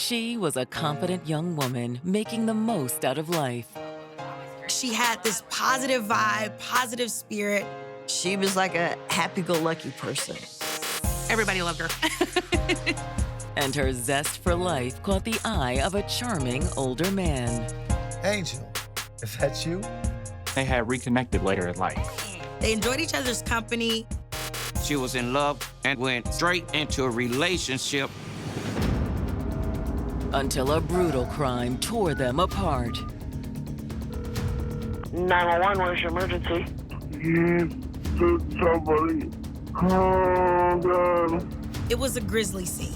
She was a confident young woman making the most out of life. She had this positive vibe, positive spirit. She was like a happy-go-lucky person. Everybody loved her. And her zest for life caught the eye of a charming older man. Angel, is that you? They had reconnected later in life. They enjoyed each other's company. She was in love and went straight into a relationship. Until a brutal crime tore them apart. 911, where's your emergency? Somebody. Oh, God. It was a grisly scene.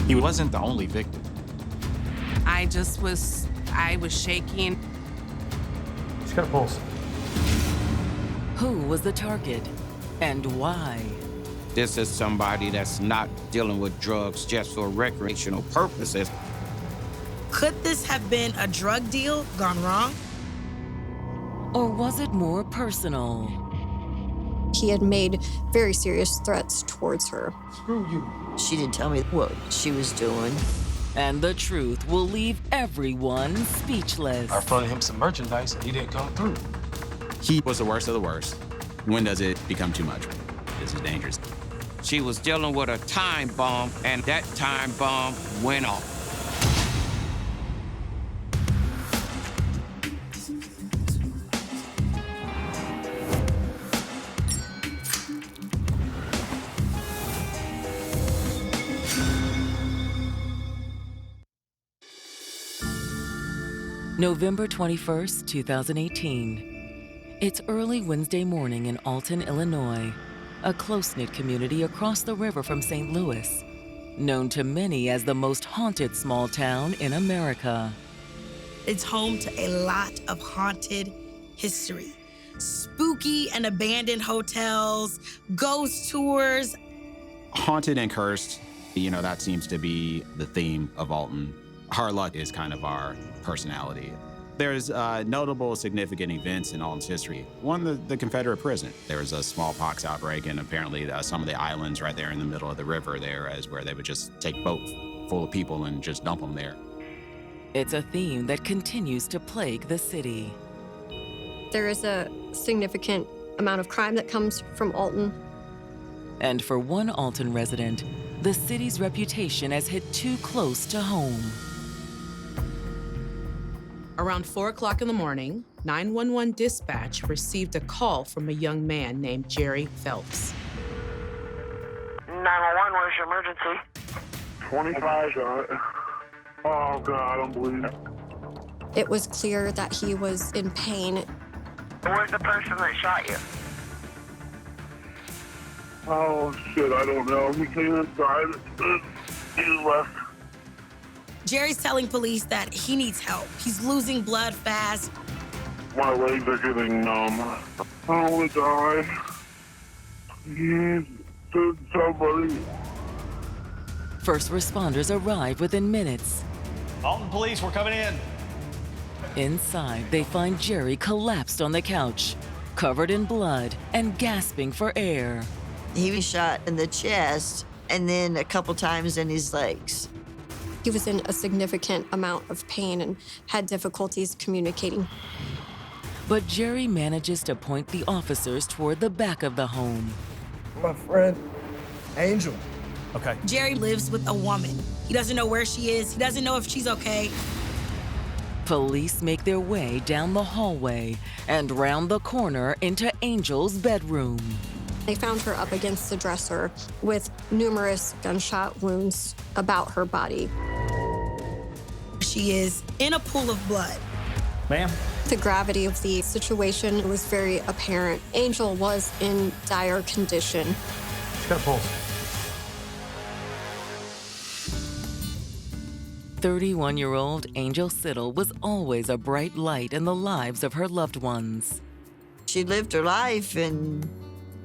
He wasn't the only victim. I was shaking. She's got a pulse. Who was the target and why? This is somebody that's not dealing with drugs just for recreational purposes. Could this have been a drug deal gone wrong? Or was it more personal? He had made very serious threats towards her. Screw you. She didn't tell me what she was doing. And the truth will leave everyone speechless. I fronted him some merchandise and he didn't come through. He was the worst of the worst. When does it become too much? This is dangerous. She was dealing with a time bomb, and that time bomb went off. November 21st, 2018. It's early Wednesday morning in Alton, Illinois, a close-knit community across the river from St. Louis, known to many as the most haunted small town in America. It's home to a lot of haunted history. Spooky and abandoned hotels, ghost tours. Haunted and cursed, that seems to be the theme of Alton. Hard luck is kind of our personality. There's notable significant events in Alton's history. One, the Confederate prison. There was a smallpox outbreak, and apparently some of the islands right there in the middle of the river there is where they would just take boats full of people and just dump them there. It's a theme that continues to plague the city. There is a significant amount of crime that comes from Alton. And for one Alton resident, the city's reputation has hit too close to home. Around 4 o'clock in the morning, 911 dispatch received a call from a young man named Jerry Phelps. 911, where's your emergency? 25 shot. Oh, God, I'm bleeding. It was clear that he was in pain. Where's the person that shot you? Oh, shit, I don't know. He came inside. He left. Jerry's telling police that he needs help. He's losing blood fast. My legs are getting numb. I don't want to die. Please, somebody. First responders arrive within minutes. Alton police, we're coming in. Inside, they find Jerry collapsed on the couch, covered in blood and gasping for air. He was shot in the chest and then a couple times in his legs. He was in a significant amount of pain and had difficulties communicating. But Jerry manages to point the officers toward the back of the home. My friend, Angel. Okay. Jerry lives with a woman. He doesn't know where she is. He doesn't know if she's okay. Police make their way down the hallway and round the corner into Angel's bedroom. They found her up against the dresser with numerous gunshot wounds about her body. She is in a pool of blood. Ma'am? The gravity of the situation was very apparent. Angel was in dire condition. She's got a pulse. 31-year-old Angel Sidle was always a bright light in the lives of her loved ones. She lived her life and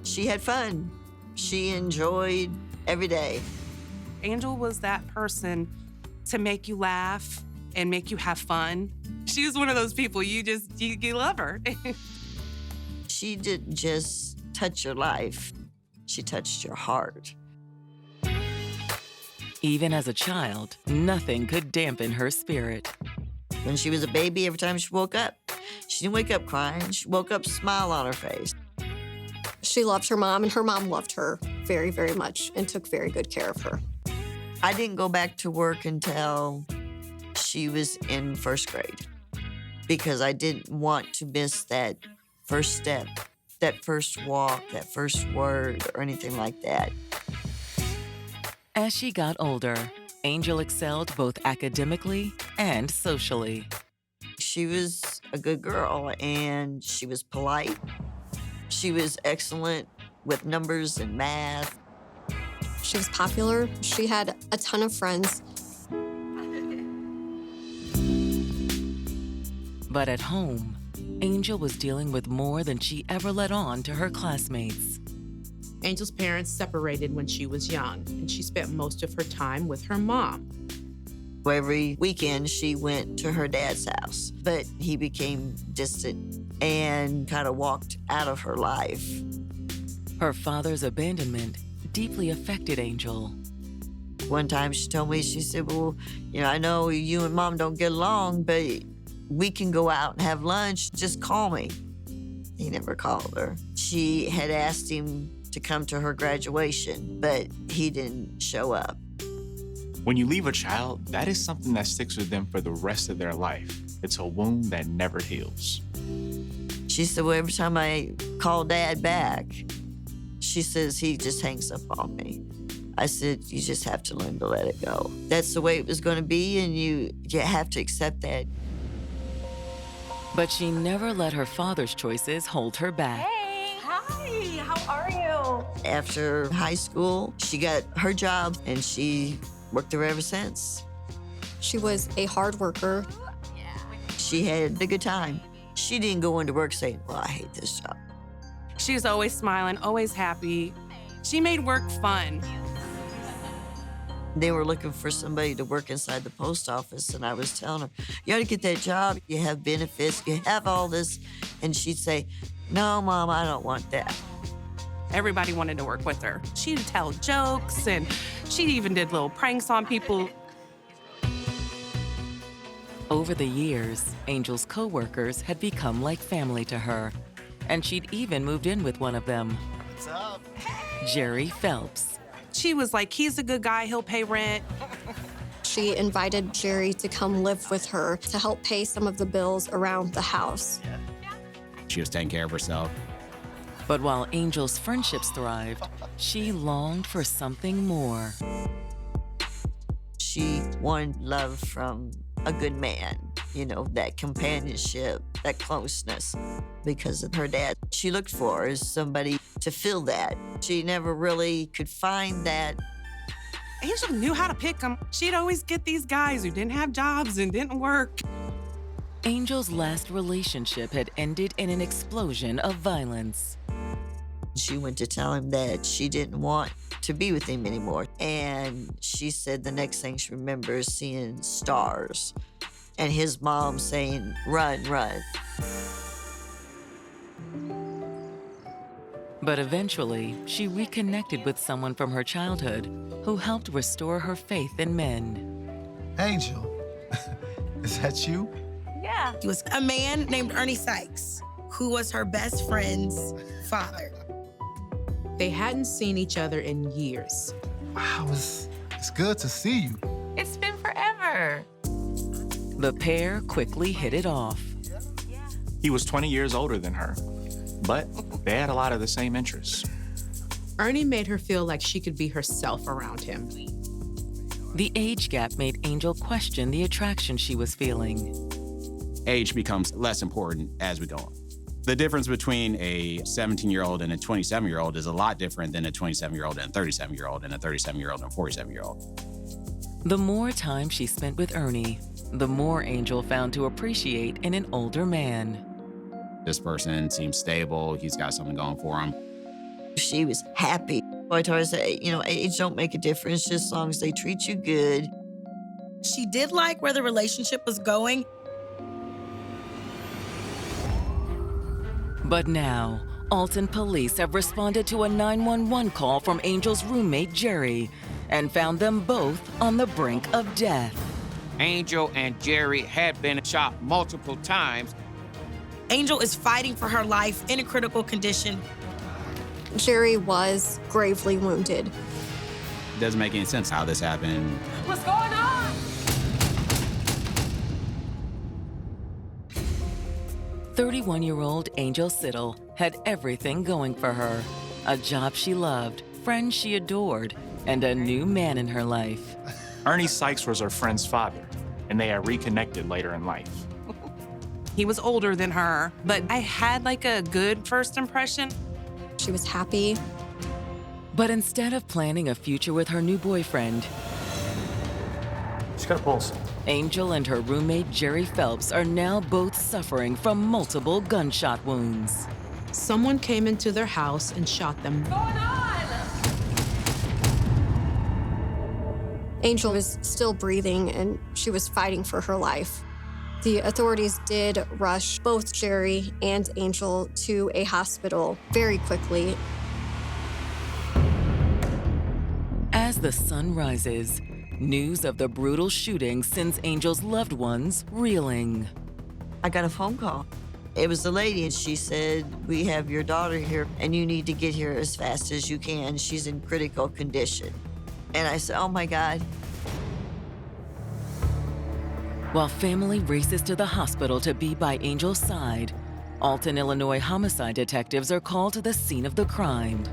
she had fun. She enjoyed every day. Angel was that person to make you laugh and make you have fun. She was one of those people you love her. She didn't just touch your life. She touched your heart. Even as a child, nothing could dampen her spirit. When she was a baby, every time she woke up, she didn't wake up crying. She woke up smile on her face. She loved her mom, and her mom loved her very, very much and took very good care of her. I didn't go back to work until she was in first grade because I didn't want to miss that first step, that first walk, that first word, or anything like that. As she got older, Angel excelled both academically and socially. She was a good girl, and she was polite. She was excellent with numbers and math. She was popular. She had a ton of friends. But at home, Angel was dealing with more than she ever let on to her classmates. Angel's parents separated when she was young, and she spent most of her time with her mom. Every weekend, she went to her dad's house, but he became distant and kind of walked out of her life. Her father's abandonment deeply affected Angel. One time she told me, she said, well, I know you and Mom don't get along, but we can go out and have lunch. Just call me. He never called her. She had asked him to come to her graduation, but he didn't show up. When you leave a child, that is something that sticks with them for the rest of their life. It's a wound that never heals. She said, well, every time I call Dad back, she says he just hangs up on me. I said, you just have to learn to let it go. That's the way it was going to be, and you have to accept that. But she never let her father's choices hold her back. Hey, hi, how are you? After high school, she got her job, and she worked there ever since. She was a hard worker. She had a good time. She didn't go into work saying, well, I hate this job. She was always smiling, always happy. She made work fun. They were looking for somebody to work inside the post office, and I was telling her, you ought to get that job. You have benefits, you have all this. And she'd say, no, Mom, I don't want that. Everybody wanted to work with her. She'd tell jokes, and she even did little pranks on people. Over the years, Angel's co-workers had become like family to her, and she'd even moved in with one of them. What's up? Jerry Phelps. She was like, he's a good guy, he'll pay rent. She invited Jerry to come live with her to help pay some of the bills around the house. She was taking care of herself. But while Angel's friendships thrived, she longed for something more. She wanted love from a good man, that companionship, that closeness. Because of her dad, she looked for is somebody to fill that. She never really could find that. Angel knew how to pick them. She'd always get these guys who didn't have jobs and didn't work. Angel's last relationship had ended in an explosion of violence. She went to tell him that she didn't want to be with him anymore. And she said the next thing she remembers seeing stars and his mom saying, run, run. But eventually, she reconnected with someone from her childhood who helped restore her faith in men. Angel, is that you? Yeah. He was a man named Ernie Sykes, who was her best friend's father. They hadn't seen each other in years. Wow, it's good to see you. It's been forever. The pair quickly hit it off. He was 20 years older than her, but they had a lot of the same interests. Ernie made her feel like she could be herself around him. The age gap made Angel question the attraction she was feeling. Age becomes less important as we go on. The difference between a 17-year-old and a 27-year-old is a lot different than a 27-year-old and a 37-year-old and a 37-year-old and a 47-year-old. The more time she spent with Ernie, the more Angel found to appreciate in an older man. This person seems stable. He's got something going for him. She was happy. I told her, I said, age don't make a difference just as long as they treat you good. She did like where the relationship was going. But now, Alton police have responded to a 911 call from Angel's roommate, Jerry, and found them both on the brink of death. Angel and Jerry had been shot multiple times. Angel is fighting for her life in a critical condition. Jerry was gravely wounded. It doesn't make any sense how this happened. What's going on? 31-year-old Angel Sidle had everything going for her. A job she loved, friends she adored, and a new man in her life. Ernie Sykes was her friend's father, and they had reconnected later in life. He was older than her, but I had like a good first impression. She was happy. But instead of planning a future with her new boyfriend, She's got a pulse. Angel and her roommate Jerry Phelps are now both suffering from multiple gunshot wounds. Someone came into their house and shot them. What's going on? Angel was still breathing and she was fighting for her life. The authorities did rush both Jerry and Angel to a hospital very quickly. As the sun rises, news of the brutal shooting sends Angel's loved ones reeling. I got a phone call. It was the lady, and she said, "We have your daughter here, and you need to get here as fast as you can. She's in critical condition." And I said, "Oh my God." While family races to the hospital to be by Angel's side, Alton, Illinois homicide detectives are called to the scene of the crime.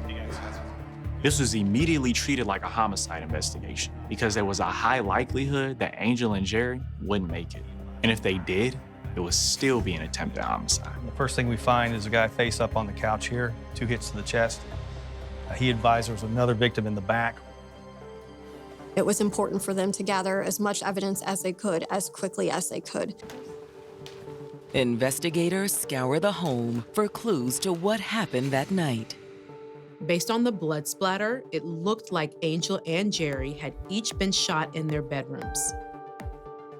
This was immediately treated like a homicide investigation because there was a high likelihood that Angel and Jerry wouldn't make it. And if they did, it would still be an attempted homicide. The first thing we find is a guy face up on the couch here, 2 hits to the chest. He advised there was another victim in the back. It was important for them to gather as much evidence as they could, as quickly as they could. Investigators scour the home for clues to what happened that night. Based on the blood splatter, it looked like Angel and Jerry had each been shot in their bedrooms.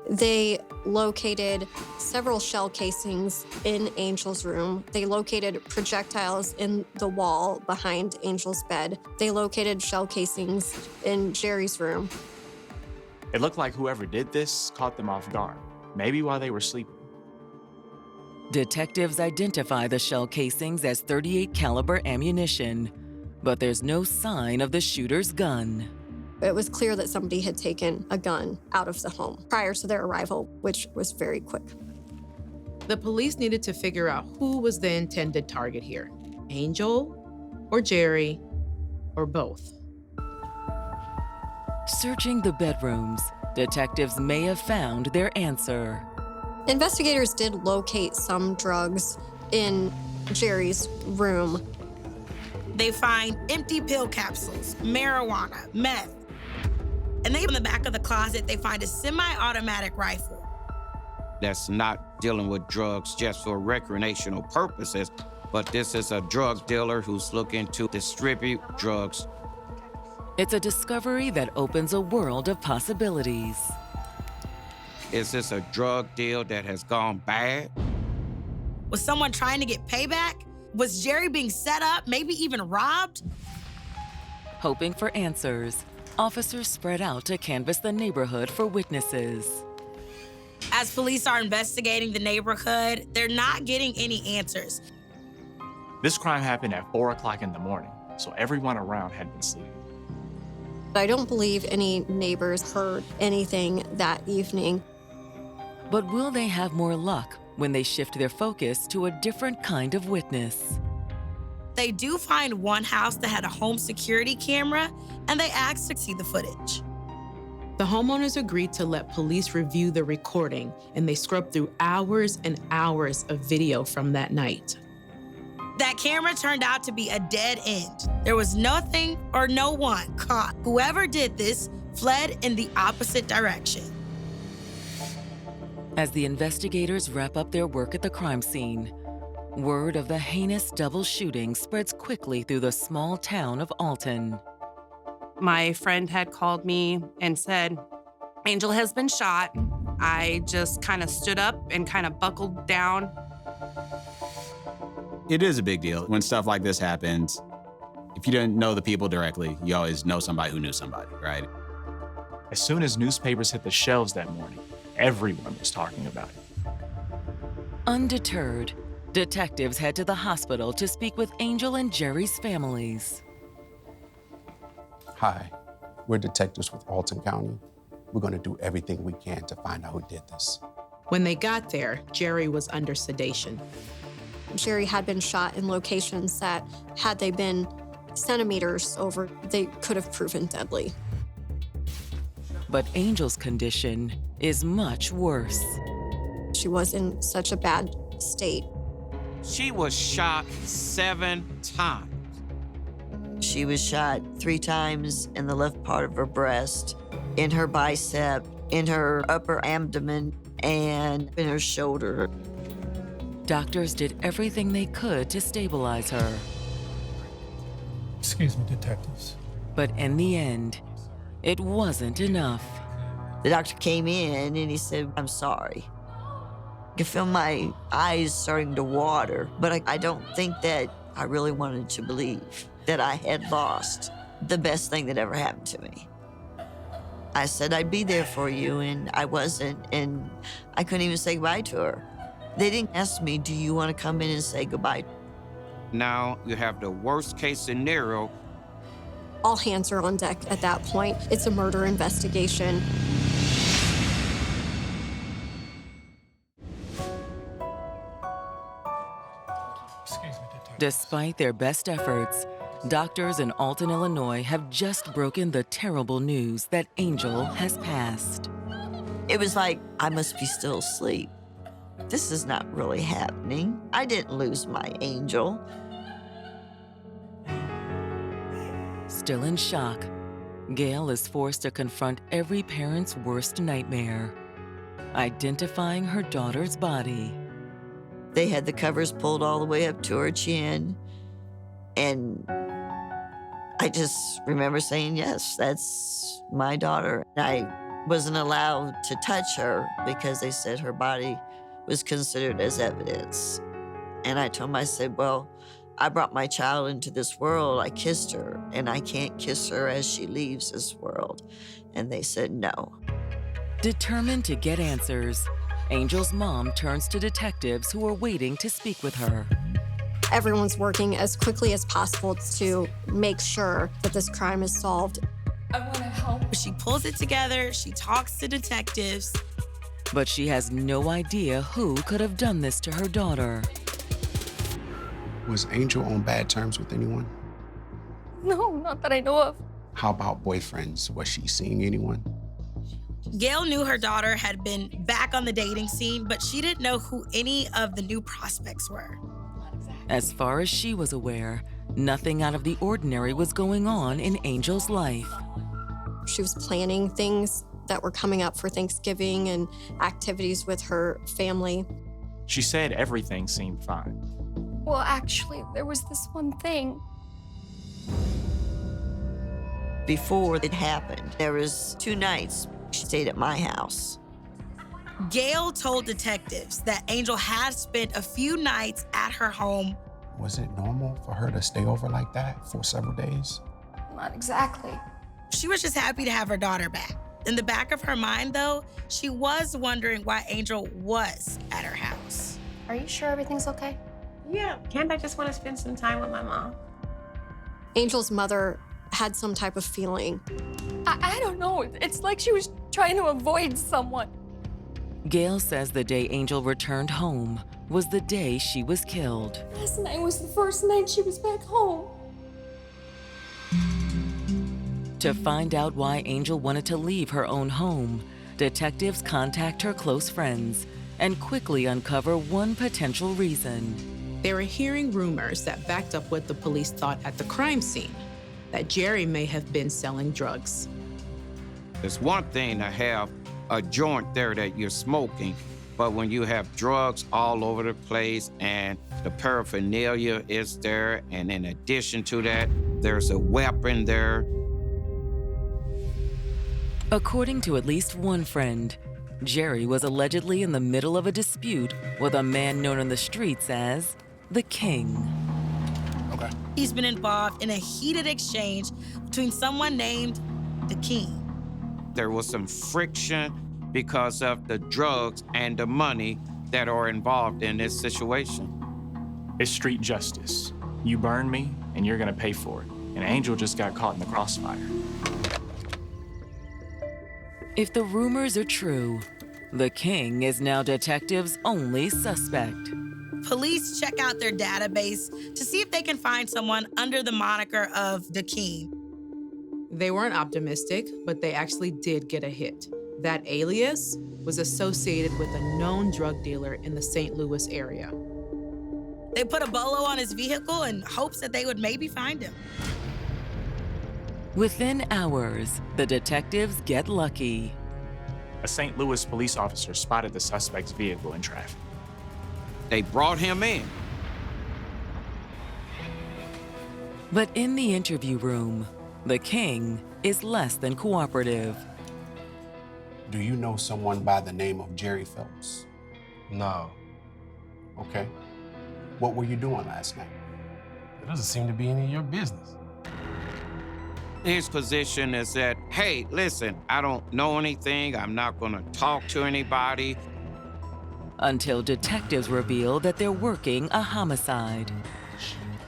They located several shell casings in Angel's room. They located projectiles in the wall behind Angel's bed. They located shell casings in Jerry's room. It looked like whoever did this caught them off guard, maybe while they were sleeping. Detectives identify the shell casings as .38 caliber ammunition, but there's no sign of the shooter's gun. It was clear that somebody had taken a gun out of the home prior to their arrival, which was very quick. The police needed to figure out who was the intended target here, Angel or Jerry or both. Searching the bedrooms, detectives may have found their answer. Investigators did locate some drugs in Jerry's room. They find empty pill capsules, marijuana, meth. And they, in the back of the closet, they find a semi-automatic rifle. That's not dealing with drugs just for recreational purposes, but this is a drug dealer who's looking to distribute drugs. It's a discovery that opens a world of possibilities. Is this a drug deal that has gone bad? Was someone trying to get payback? Was Jerry being set up, maybe even robbed? Hoping for answers, officers spread out to canvass the neighborhood for witnesses. As police are investigating the neighborhood, they're not getting any answers. This crime happened at 4 o'clock in the morning, so everyone around had been sleeping. I don't believe any neighbors heard anything that evening. But will they have more luck when they shift their focus to a different kind of witness? They do find one house that had a home security camera, and they asked to see the footage. The homeowners agreed to let police review the recording, and they scrubbed through hours and hours of video from that night. That camera turned out to be a dead end. There was nothing or no one caught. Whoever did this fled in the opposite direction. As the investigators wrap up their work at the crime scene, word of the heinous double shooting spreads quickly through the small town of Alton. My friend had called me and said, Angel has been shot. I just kind of stood up and kind of buckled down. It is a big deal when stuff like this happens. If you didn't know the people directly, you always know somebody who knew somebody, right? As soon as newspapers hit the shelves that morning, everyone was talking about it. Undeterred, detectives head to the hospital to speak with Angel and Jerry's families. Hi, we're detectives with Alton County. We're going to do everything we can to find out who did this. When they got there, Jerry was under sedation. Jerry had been shot in locations that, had they been centimeters over, they could have proven deadly. But Angel's condition is much worse. She was in such a bad state. She was shot 7 times. She was shot 3 times in the left part of her breast, in her bicep, in her upper abdomen, and in her shoulder. Doctors did everything they could to stabilize her. Excuse me, detectives. But in the end, it wasn't enough. The doctor came in and he said, "I'm sorry." I could feel my eyes starting to water, but I don't think that I really wanted to believe that I had lost the best thing that ever happened to me. I said I'd be there for you, and I wasn't, and I couldn't even say goodbye to her. They didn't ask me, "Do you want to come in and say goodbye?" Now you have the worst case scenario. All hands are on deck at that point. It's a murder investigation. Despite their best efforts, doctors in Alton, Illinois have just broken the terrible news that Angel has passed. It was like, I must be still asleep. This is not really happening. I didn't lose my angel. Still in shock, Gail is forced to confront every parent's worst nightmare, identifying her daughter's body. They had the covers pulled all the way up to her chin. And I just remember saying, yes, that's my daughter. I wasn't allowed to touch her because they said her body was considered as evidence. And I told them, I said, well, I brought my child into this world. I kissed her, and I can't kiss her as she leaves this world. And they said no. Determined to get answers, Angel's mom turns to detectives who are waiting to speak with her. Everyone's working as quickly as possible to make sure that this crime is solved. I want to help. She pulls it together. She talks to detectives. But she has no idea who could have done this to her daughter. Was Angel on bad terms with anyone? No, not that I know of. How about boyfriends? Was she seeing anyone? Gail knew her daughter had been back on the dating scene, but she didn't know who any of the new prospects were. As far as she was aware, nothing out of the ordinary was going on in Angel's life. She was planning things that were coming up for Thanksgiving and activities with her family. She said everything seemed fine. Well, actually, there was this one thing. Before it happened, there was 2 nights she stayed at my house. Gail told detectives that Angel had spent a few nights at her home. Was it normal for her to stay over like that for several days? Not exactly. She was just happy to have her daughter back. In the back of her mind, though, she was wondering why Angel was at her house. Are you sure everything's okay? Yeah, can't I just want to spend some time with my mom? Angel's mother had some type of feeling. I don't know. It's like she was trying to avoid someone. Gail says the day Angel returned home was the day she was killed. Last night was the first night she was back home. To find out why Angel wanted to leave her own home, detectives contact her close friends and quickly uncover one potential reason. They were hearing rumors that backed up what the police thought at the crime scene, that Jerry may have been selling drugs. It's one thing to have a joint there that you're smoking, but when you have drugs all over the place and the paraphernalia is there, and in addition to that, there's a weapon there. According to at least one friend, Jerry was allegedly in the middle of a dispute with a man known in the streets as the King. Okay. He's been involved in a heated exchange between someone named the King. There was some friction because of the drugs and the money that are involved in this situation. It's street justice. You burn me, and you're gonna pay for it. And Angel just got caught in the crossfire. If the rumors are true, the King is now detectives' only suspect. Police check out their database to see if they can find someone under the moniker of the King. They weren't optimistic, but they actually did get a hit. That alias was associated with a known drug dealer in the St. Louis area. They put a bolo on his vehicle in hopes that they would maybe find him. Within hours, the detectives get lucky. A St. Louis police officer spotted the suspect's vehicle in traffic. They brought him in. But in the interview room, the King is less than cooperative. Do you know someone by the name of Jerry Phelps? No. Okay. What were you doing last night? It doesn't seem to be any of your business. His position is that, hey, listen, I don't know anything. I'm not gonna talk to anybody. Until detectives reveal that they're working a homicide.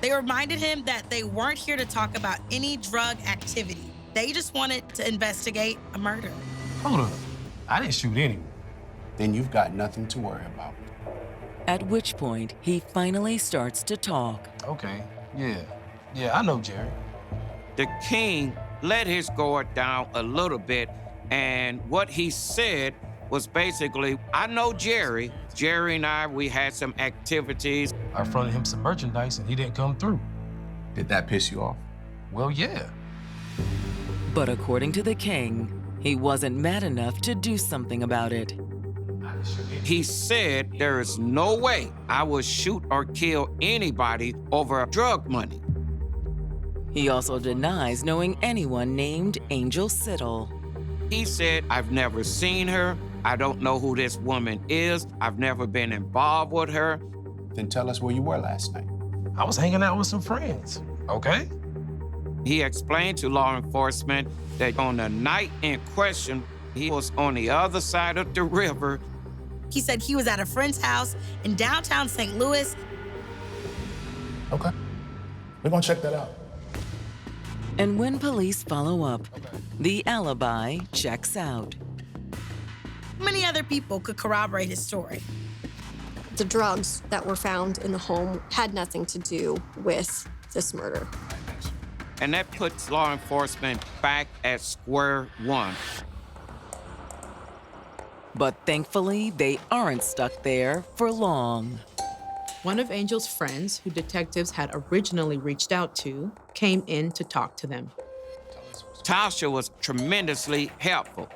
They reminded him that they weren't here to talk about any drug activity. They just wanted to investigate a murder. Hold up. I didn't shoot anyone. Then you've got nothing to worry about. At which point, he finally starts to talk. Okay, yeah, I know Jerry. The King let his guard down a little bit, and what he said was basically, I know Jerry. Jerry and I, we had some activities. I fronted him some merchandise and he didn't come through. Did that piss you off? Well, yeah. But according to the King, he wasn't mad enough to do something about it. He said there is no way I would shoot or kill anybody over drug money. He also denies knowing anyone named Angel Sidle. He said, I've never seen her. I don't know who this woman is. I've never been involved with her. Then tell us where you were last night. I was hanging out with some friends, okay? He explained to law enforcement that on the night in question, he was on the other side of the river. He said he was at a friend's house in downtown St. Louis. Okay. We're gonna check that out. And when police follow up, the alibi checks out. Many other people could corroborate his story. The drugs that were found in the home had nothing to do with this murder. And that puts law enforcement back at square one. But thankfully, they aren't stuck there for long. One of Angel's friends, who detectives had originally reached out to, came in to talk to them. Tasha was tremendously helpful.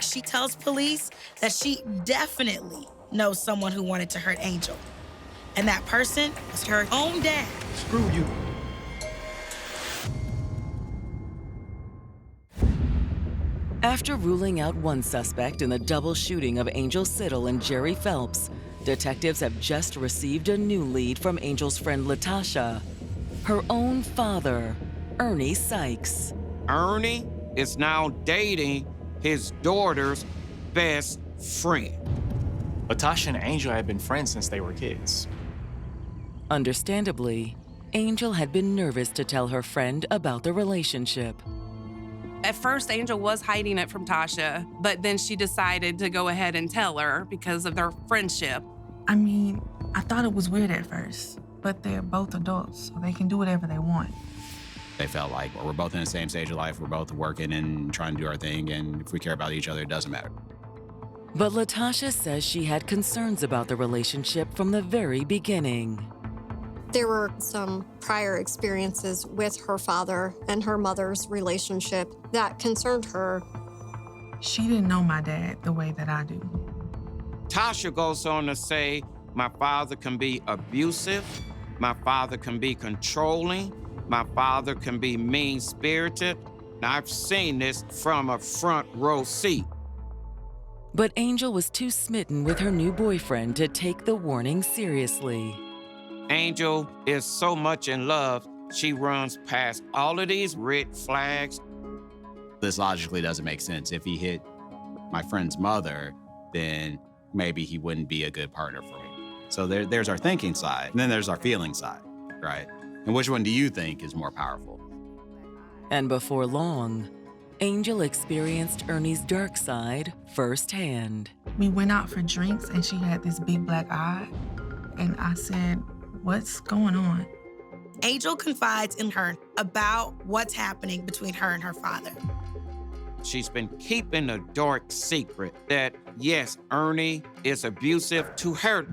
She tells police that she definitely knows someone who wanted to hurt Angel. And that person was her own dad. Screw you. After ruling out one suspect in the double shooting of Angel Sidle and Jerry Phelps, detectives have just received a new lead from Angel's friend Latasha, her own father, Ernie Sykes. Ernie is now dating his daughter's best friend. Latasha and Angel had been friends since they were kids. Understandably, Angel had been nervous to tell her friend about the relationship. At first, Angel was hiding it from Tasha, but then she decided to go ahead and tell her because of their friendship. I mean, I thought it was weird at first, but they're both adults, so they can do whatever they want. They felt like we're both in the same stage of life, we're both working and trying to do our thing, and if we care about each other, it doesn't matter. But Latasha says she had concerns about the relationship from the very beginning. There were some prior experiences with her father and her mother's relationship that concerned her. She didn't know my dad the way that I do. Tasha goes on to say, my father can be abusive, my father can be controlling, my father can be mean-spirited. I've seen this from a front row seat. But Angel was too smitten with her new boyfriend to take the warning seriously. Angel is so much in love, she runs past all of these red flags. This logically doesn't make sense. If he hit my friend's mother, then maybe he wouldn't be a good partner for me. So there's our thinking side, and then there's our feeling side, right? And which one do you think is more powerful? And before long, Angel experienced Ernie's dark side firsthand. We went out for drinks and she had this big black eye. And I said, "What's going on?" Angel confides in her about what's happening between her and her father. She's been keeping a dark secret that, yes, Ernie is abusive to her.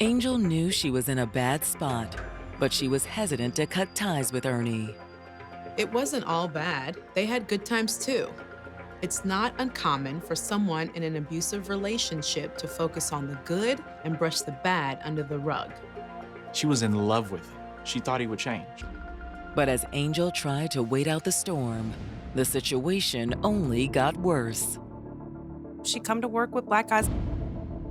Angel knew she was in a bad spot, but she was hesitant to cut ties with Ernie. It wasn't all bad. They had good times too. It's not uncommon for someone in an abusive relationship to focus on the good and brush the bad under the rug. She was in love with him. She thought he would change. But as Angel tried to wait out the storm, the situation only got worse. She come to work with black eyes.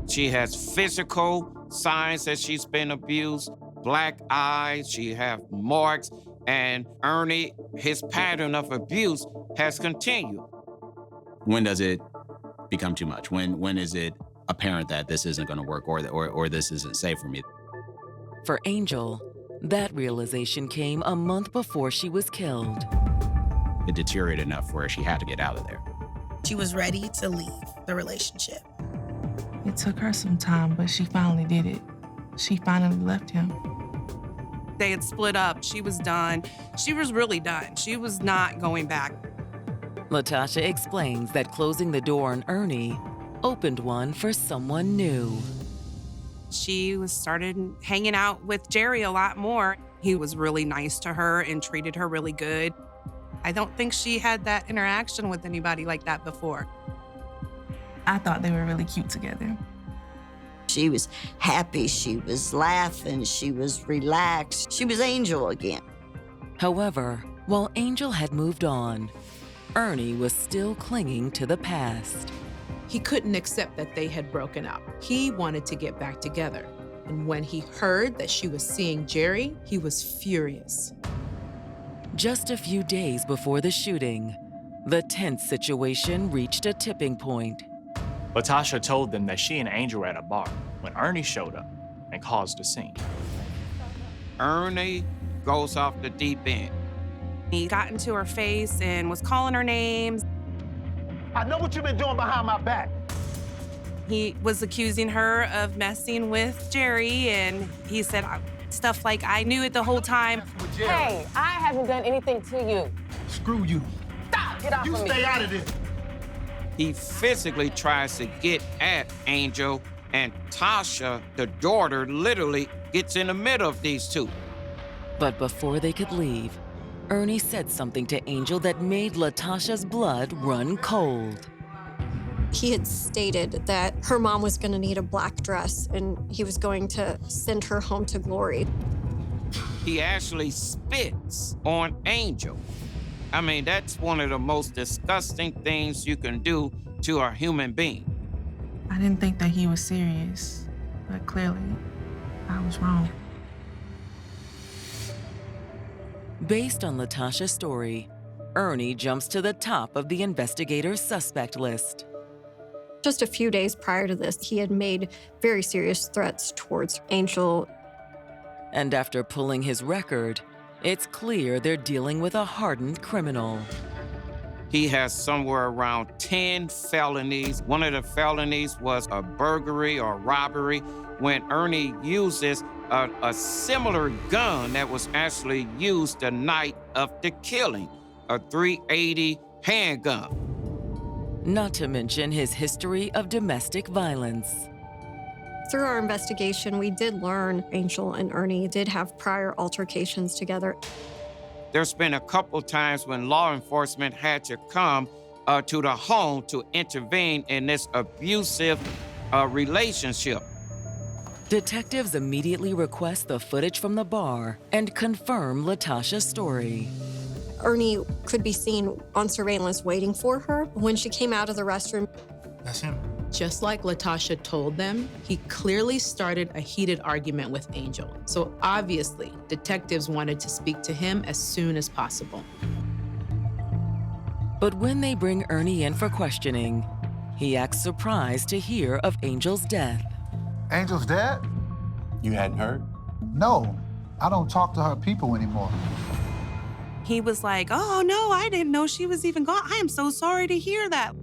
She has physical signs that she's been abused, black eyes, she have marks, and Ernie, his pattern of abuse has continued. When does it become too much? When is it apparent that this isn't going to work or this isn't safe for me? For Angel, that realization came a month before she was killed. It deteriorated enough where she had to get out of there. She was ready to leave the relationship. It took her some time, but she finally did it. She finally left him. They had split up. She was done. She was really done. She was not going back. Latasha explains that closing the door on Ernie opened one for someone new. She started hanging out with Jerry a lot more. He was really nice to her and treated her really good. I don't think she had that interaction with anybody like that before. I thought they were really cute together. She was happy, she was laughing, she was relaxed. She was Angel again. However, while Angel had moved on, Ernie was still clinging to the past. He couldn't accept that they had broken up. He wanted to get back together. And when he heard that she was seeing Jerry, he was furious. Just a few days before the shooting, the tense situation reached a tipping point. Latasha told them that she and Angel were at a bar when Ernie showed up and caused a scene. Ernie goes off the deep end. He got into her face and was calling her names. I know what you've been doing behind my back. He was accusing her of messing with Jerry, and he said stuff like, "I knew it the whole time." Hey, I haven't done anything to you. Screw you. Stop! Get off You of me. stay out of this. He physically tries to get at Angel, and Tasha, the daughter, literally gets in the middle of these two. But before they could leave, Ernie said something to Angel that made Latasha's blood run cold. He had stated that her mom was going to need a black dress and he was going to send her home to glory. He actually spits on Angel. I mean, that's one of the most disgusting things you can do to a human being. I didn't think that he was serious, but clearly I was wrong. Based on Latasha's story, Ernie jumps to the top of the investigator's suspect list. Just a few days prior to this, he had made very serious threats towards Angel. And after pulling his record, it's clear they're dealing with a hardened criminal. He has somewhere around 10 felonies. One of the felonies was a burglary or robbery when Ernie uses a similar gun that was actually used the night of the killing, a .380 handgun. Not to mention his history of domestic violence. Through our investigation, we did learn Angel and Ernie did have prior altercations together. There's been a couple times when law enforcement had to come to the home to intervene in this abusive relationship. Detectives immediately request the footage from the bar and confirm Latasha's story. Ernie could be seen on surveillance waiting for her. When she came out of the restroom, That's him. Just like Latasha told them, he clearly started a heated argument with Angel. So obviously, detectives wanted to speak to him as soon as possible. But when they bring Ernie in for questioning, he acts surprised to hear of Angel's death. Angel's dead? You hadn't heard? No, I don't talk to her people anymore. He was like, oh no, I didn't know she was even gone. I am so sorry to hear that.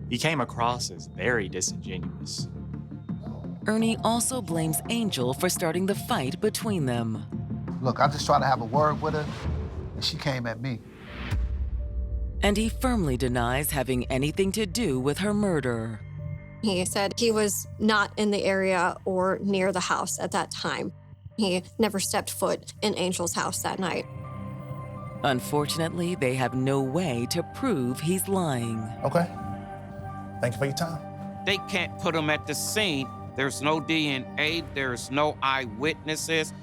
He came across as very disingenuous. Ernie also blames Angel for starting the fight between them. Look, I just tried to have a word with her, and she came at me. And he firmly denies having anything to do with her murder. He said he was not in the area or near the house at that time. He never stepped foot in Angel's house that night. Unfortunately, they have no way to prove he's lying. Okay. Thank you for your time. They can't put him at the scene. There's no DNA, there's no eyewitnesses.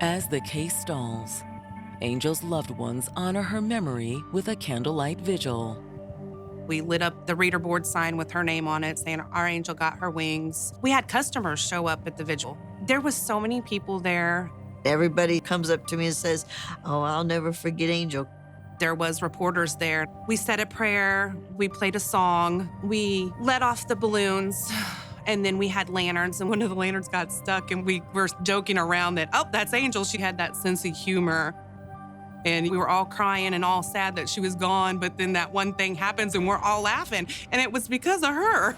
As the case stalls, Angel's loved ones honor her memory with a candlelight vigil. We lit up the reader board sign with her name on it saying our angel got her wings. We had customers show up at the vigil. There was so many people there. Everybody comes up to me and says, oh, I'll never forget Angel. There was reporters there. We said a prayer, we played a song, we let off the balloons, and then we had lanterns, and one of the lanterns got stuck, and we were joking around that, oh, that's Angel. She had that sense of humor. And we were all crying and all sad that she was gone, but then that one thing happens and we're all laughing, and it was because of her.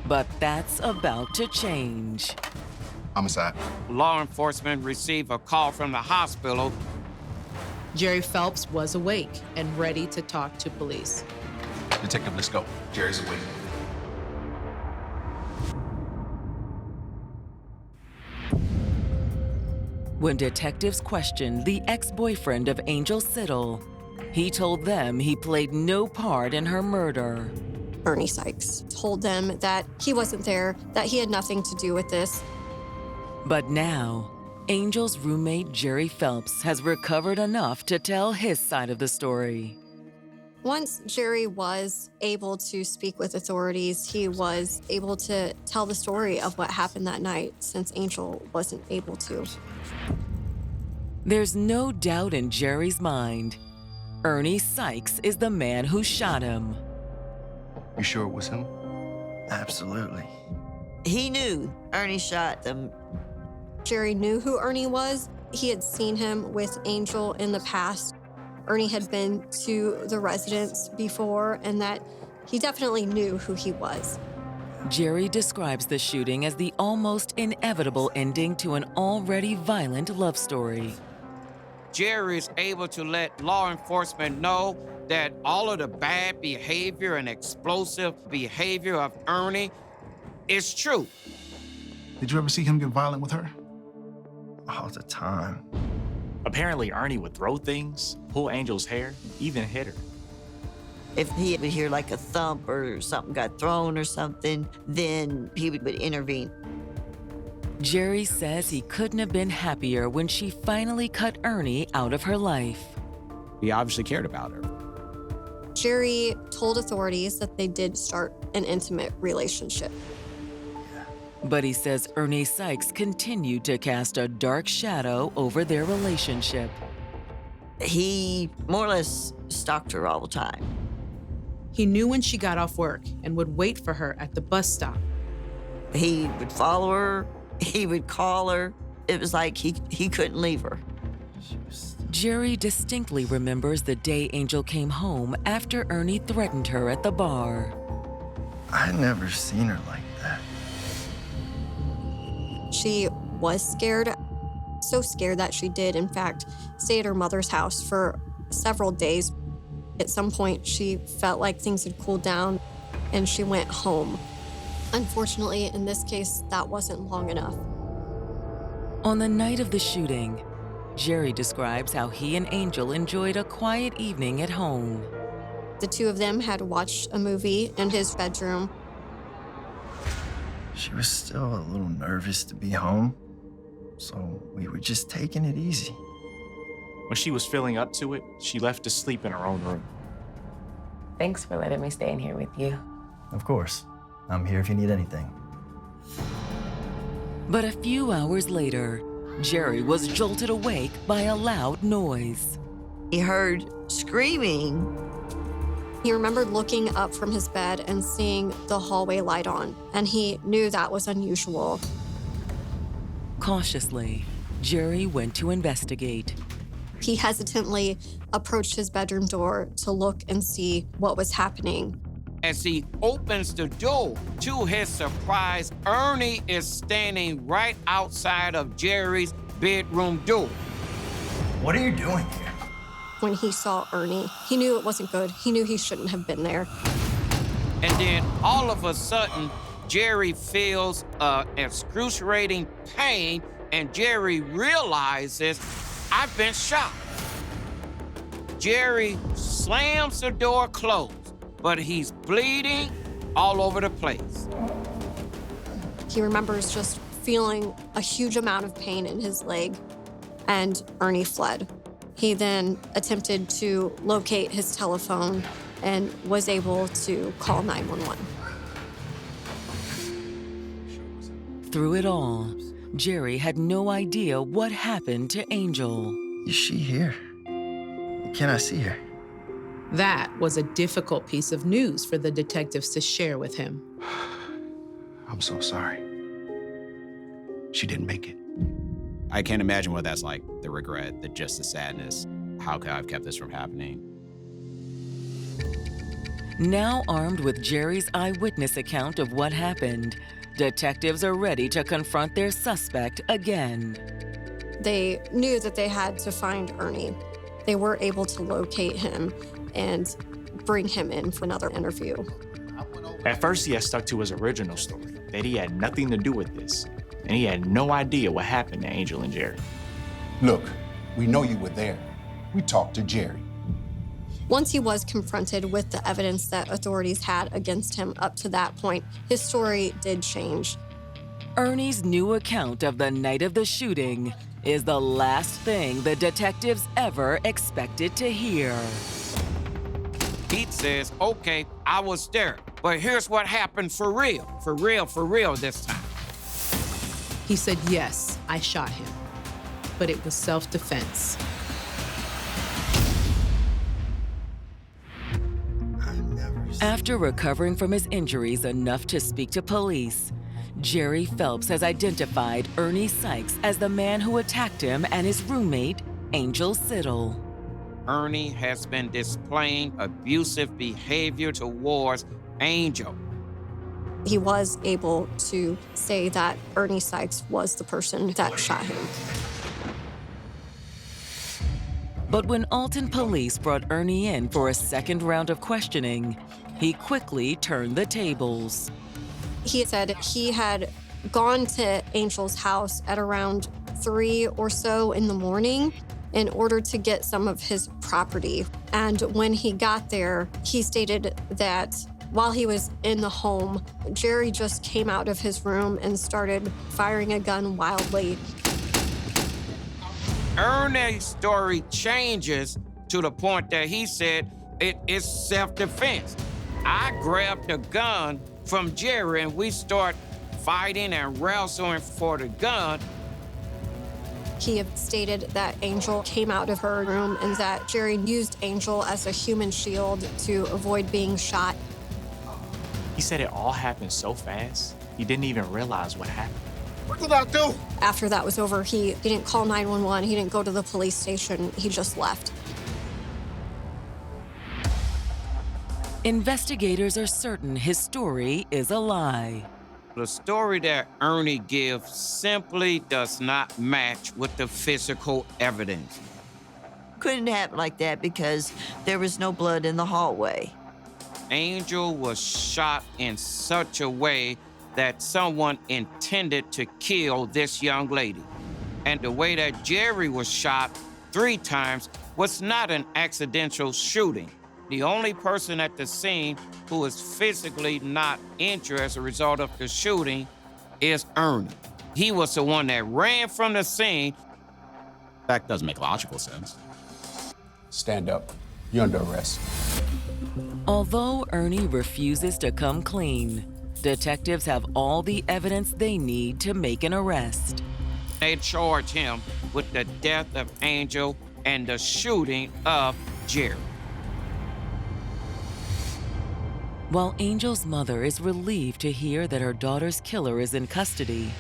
But that's about to change. Homicide. Law enforcement received a call from the hospital. Jerry Phelps was awake and ready to talk to police. Detective, let's go. Jerry's awake. When detectives questioned the ex-boyfriend of Angel Sidle, he told them he played no part in her murder. Ernie Sykes told them that he wasn't there, that he had nothing to do with this. But now, Angel's roommate Jerry Phelps has recovered enough to tell his side of the story. Once Jerry was able to speak with authorities, he was able to tell the story of what happened that night since Angel wasn't able to. There's no doubt in Jerry's mind. Ernie Sykes is the man who shot him. You sure it was him? Absolutely. He knew Ernie shot them. Jerry knew who Ernie was. He had seen him with Angel in the past. Ernie had been to the residence before, and that he definitely knew who he was. Jerry describes the shooting as the almost inevitable ending to an already violent love story. Jerry is able to let law enforcement know that all of the bad behavior and explosive behavior of Ernie is true. Did you ever see him get violent with her? All the time. Apparently, Ernie would throw things, pull Angel's hair, even hit her. If he would hear like a thump or something got thrown or something, then he would intervene. Jerry says he couldn't have been happier when she finally cut Ernie out of her life. He obviously cared about her. Jerry told authorities that they did start an intimate relationship. But he says Ernie Sykes continued to cast a dark shadow over their relationship. He more or less stalked her all the time. He knew when she got off work and would wait for her at the bus stop. He would follow her, he would call her. It was like he couldn't leave her. Jerry distinctly remembers the day Angel came home after Ernie threatened her at the bar. I never seen her like that. She was scared, so scared that she did, in fact, stay at her mother's house for several days. At some point, she felt like things had cooled down, and she went home. Unfortunately, in this case, that wasn't long enough. On the night of the shooting, Jerry describes how he and Angel enjoyed a quiet evening at home. The two of them had watched a movie in his bedroom. She was still a little nervous to be home, so we were just taking it easy. When she was feeling up to it, she left to sleep in her own room. Thanks for letting me stay in here with you. Of course. I'm here if you need anything. But a few hours later, Jerry was jolted awake by a loud noise. He heard screaming. He remembered looking up from his bed and seeing the hallway light on, and he knew that was unusual. Cautiously, Jerry went to investigate. He hesitantly approached his bedroom door to look and see what was happening. As he opens the door, to his surprise, Ernie is standing right outside of Jerry's bedroom door. What are you doing here? When he saw Ernie, he knew it wasn't good. He knew he shouldn't have been there. And then all of a sudden, Jerry feels excruciating pain, and Jerry realizes, I've been shot. Jerry slams the door closed, but he's bleeding all over the place. He remembers just feeling a huge amount of pain in his leg, and Ernie fled. He then attempted to locate his telephone and was able to call 911. Through it all, Jerry had no idea what happened to Angel. Is she here? Can I see her? That was a difficult piece of news for the detectives to share with him. I'm so sorry. She didn't make it. I can't imagine what that's like, the regret, the sadness. How could I have kept this from happening? Now armed with Jerry's eyewitness account of what happened, detectives are ready to confront their suspect again. They knew that they had to find Ernie. They were able to locate him and bring him in for another interview. At first, he had stuck to his original story, that he had nothing to do with this, and he had no idea what happened to Angel and Jerry. Look, we know you were there. We talked to Jerry. Once he was confronted with the evidence that authorities had against him up to that point, his story did change. Ernie's new account of the night of the shooting is the last thing the detectives ever expected to hear. Pete says, okay, I was there, but here's what happened for real this time. He said, yes, I shot him, but it was self-defense. After recovering from his injuries enough to speak to police, Jerry Phelps has identified Ernie Sykes as the man who attacked him and his roommate, Angel Sidle. Ernie has been displaying abusive behavior towards Angel. He was able to say that Ernie Sykes was the person that shot him. But when Alton police brought Ernie in for a second round of questioning, he quickly turned the tables. He said he had gone to Angel's house at around 3 or so in the morning in order to get some of his property. And when he got there, he stated that while he was in the home, Jerry just came out of his room and started firing a gun wildly. Ernie's story changes to the point that he said it is self-defense. I grabbed a gun from Jerry and we start fighting and wrestling for the gun. He had stated that Angel came out of her room and that Jerry used Angel as a human shield to avoid being shot. He said it all happened so fast, he didn't even realize what happened. What did I do? After that was over, he didn't call 911, he didn't go to the police station, he just left. Investigators are certain his story is a lie. The story that Ernie gives simply does not match with the physical evidence. Couldn't happen like that because there was no blood in the hallway. Angel was shot in such a way that someone intended to kill this young lady. And the way that Jerry was shot 3 times was not an accidental shooting. The only person at the scene who is physically not injured as a result of the shooting is Ernie. He was the one that ran from the scene. That doesn't make logical sense. Stand up. You're under arrest. Although Ernie refuses to come clean, detectives have all the evidence they need to make an arrest. They charge him with the death of Angel and the shooting of Jerry. While Angel's mother is relieved to hear that her daughter's killer is in custody,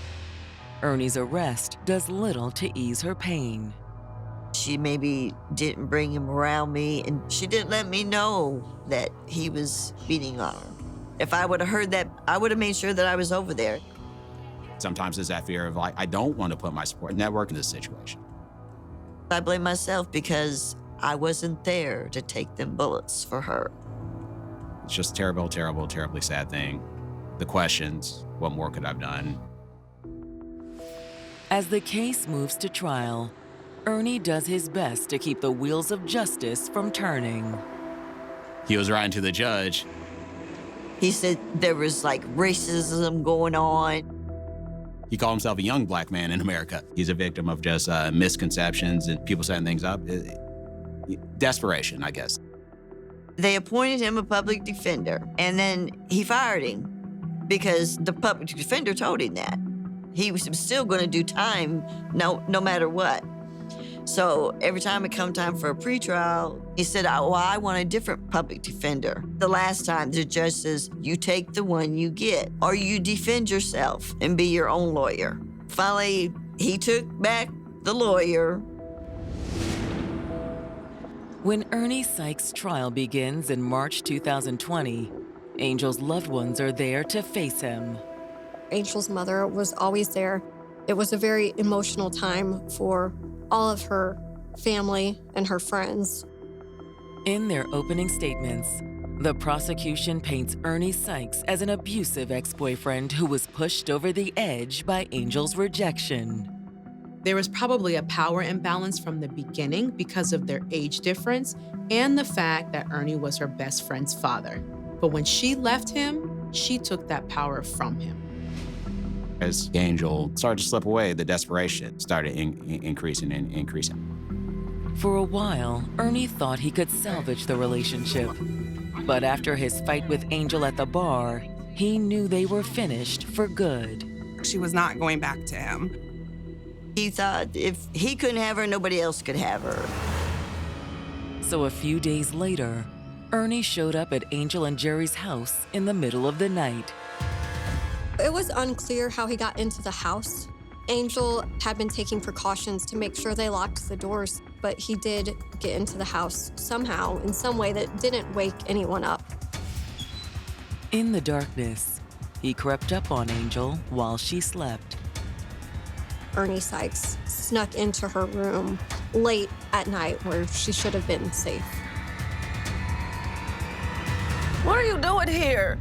Ernie's arrest does little to ease her pain. She maybe didn't bring him around me, and she didn't let me know that he was beating on her. If I would have heard that, I would have made sure that I was over there. Sometimes there's that fear of like, I don't want to put my support network in this situation. I blame myself because I wasn't there to take them bullets for her. It's just a terrible, terrible, terribly sad thing. The questions, what more could I have done? As the case moves to trial, Ernie does his best to keep the wheels of justice from turning. He was writing to the judge. He said there was like racism going on. He called himself a young black man in America. He's a victim of just misconceptions and people setting things up. Desperation, I guess. They appointed him a public defender, and then he fired him because the public defender told him that. He was still going to do time no matter what. So every time it come time for a pretrial, he said, well, I want a different public defender. The last time, the judge says, you take the one you get, or you defend yourself and be your own lawyer. Finally, he took back the lawyer. When Ernie Sykes' trial begins in March 2020, Angel's loved ones are there to face him. Angel's mother was always there. It was a very emotional time for all of her family and her friends. In their opening statements, the prosecution paints Ernie Sykes as an abusive ex-boyfriend who was pushed over the edge by Angel's rejection. There was probably a power imbalance from the beginning because of their age difference and the fact that Ernie was her best friend's father. But when she left him, she took that power from him. As Angel started to slip away, the desperation started increasing and increasing. For a while, Ernie thought he could salvage the relationship. But after his fight with Angel at the bar, he knew they were finished for good. She was not going back to him. He thought if he couldn't have her, nobody else could have her. So a few days later, Ernie showed up at Angel and Jerry's house in the middle of the night. It was unclear how he got into the house. Angel had been taking precautions to make sure they locked the doors, but he did get into the house somehow, in some way that didn't wake anyone up. In the darkness, he crept up on Angel while she slept. Ernie Sykes snuck into her room late at night where she should have been safe. What are you doing here?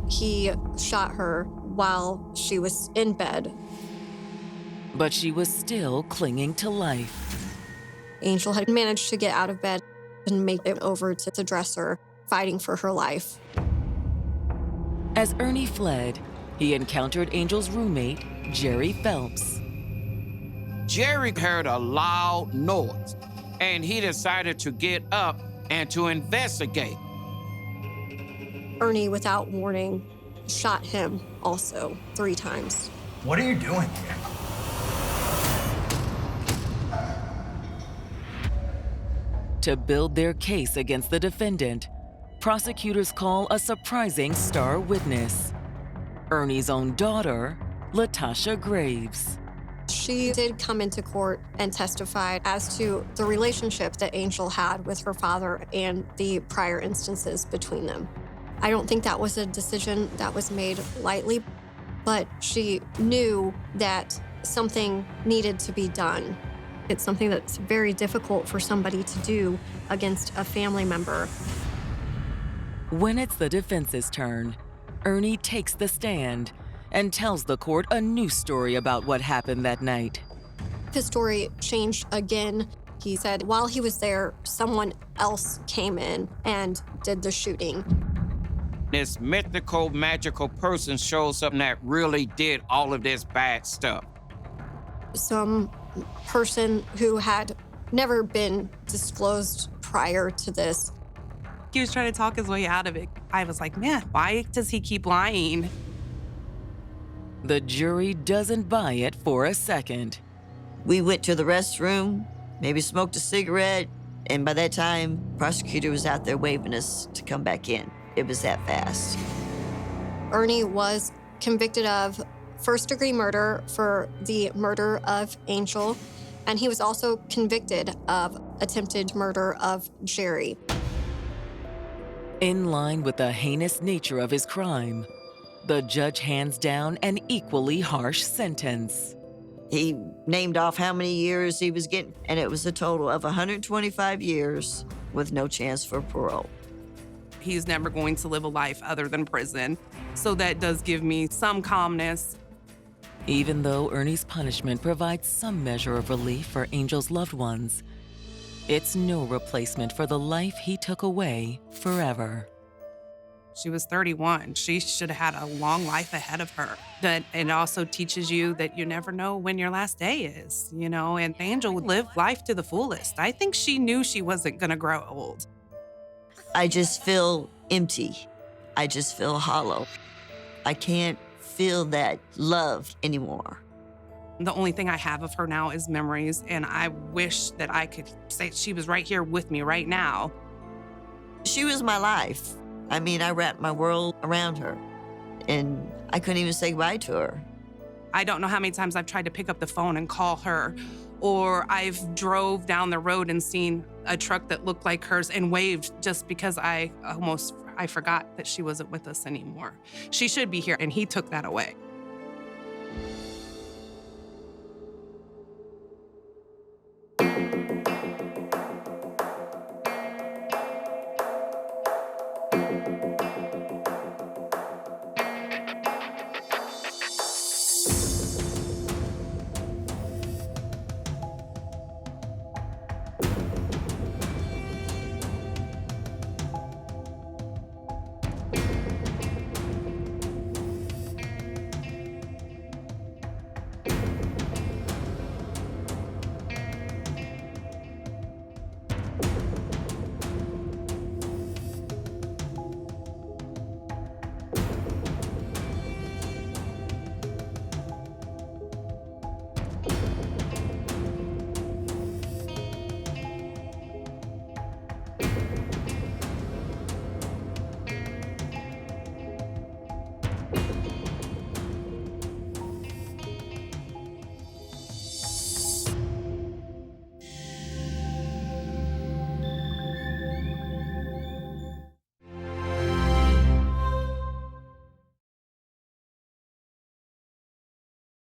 He shot her while she was in bed. But she was still clinging to life. Angel had managed to get out of bed and make it over to the dresser, fighting for her life. As Ernie fled, he encountered Angel's roommate, Jerry Phelps. Jerry heard a loud noise, and he decided to get up and to investigate. Ernie, without warning, shot him also 3 times. What are you doing here? To build their case against the defendant, prosecutors call a surprising star witness, Ernie's own daughter, Latasha Graves. She did come into court and testify as to the relationship that Angel had with her father and the prior instances between them. I don't think that was a decision that was made lightly, but she knew that something needed to be done. It's something that's very difficult for somebody to do against a family member. When it's the defense's turn, Ernie takes the stand and tells the court a new story about what happened that night. His story changed again. He said while he was there, someone else came in and did the shooting. This mythical, magical person shows up that really did all of this bad stuff. Some person who had never been disclosed prior to this. He was trying to talk his way out of it. I was like, man, why does he keep lying? The jury doesn't buy it for a second. We went to the restroom, maybe smoked a cigarette, and by that time, prosecutor was out there waving us to come back in. It was that fast. Ernie was convicted of first-degree murder for the murder of Angel, and he was also convicted of attempted murder of Jerry. In line with the heinous nature of his crime, the judge hands down an equally harsh sentence. He named off how many years he was getting, and it was a total of 125 years with no chance for parole. He's never going to live a life other than prison. So that does give me some calmness. Even though Ernie's punishment provides some measure of relief for Angel's loved ones, it's no replacement for the life he took away forever. She was 31. She should have had a long life ahead of her. That it also teaches you that you never know when your last day is, you know, and Angel lived life to the fullest. I think she knew she wasn't gonna grow old. I just feel empty. I just feel hollow. I can't feel that love anymore. The only thing I have of her now is memories, and I wish that I could say she was right here with me right now. She was my life. I mean, I wrapped my world around her, and I couldn't even say goodbye to her. I don't know how many times I've tried to pick up the phone and call her, or I've drove down the road and seen a truck that looked like hers and waved just because I forgot that she wasn't with us anymore. She should be here, and he took that away.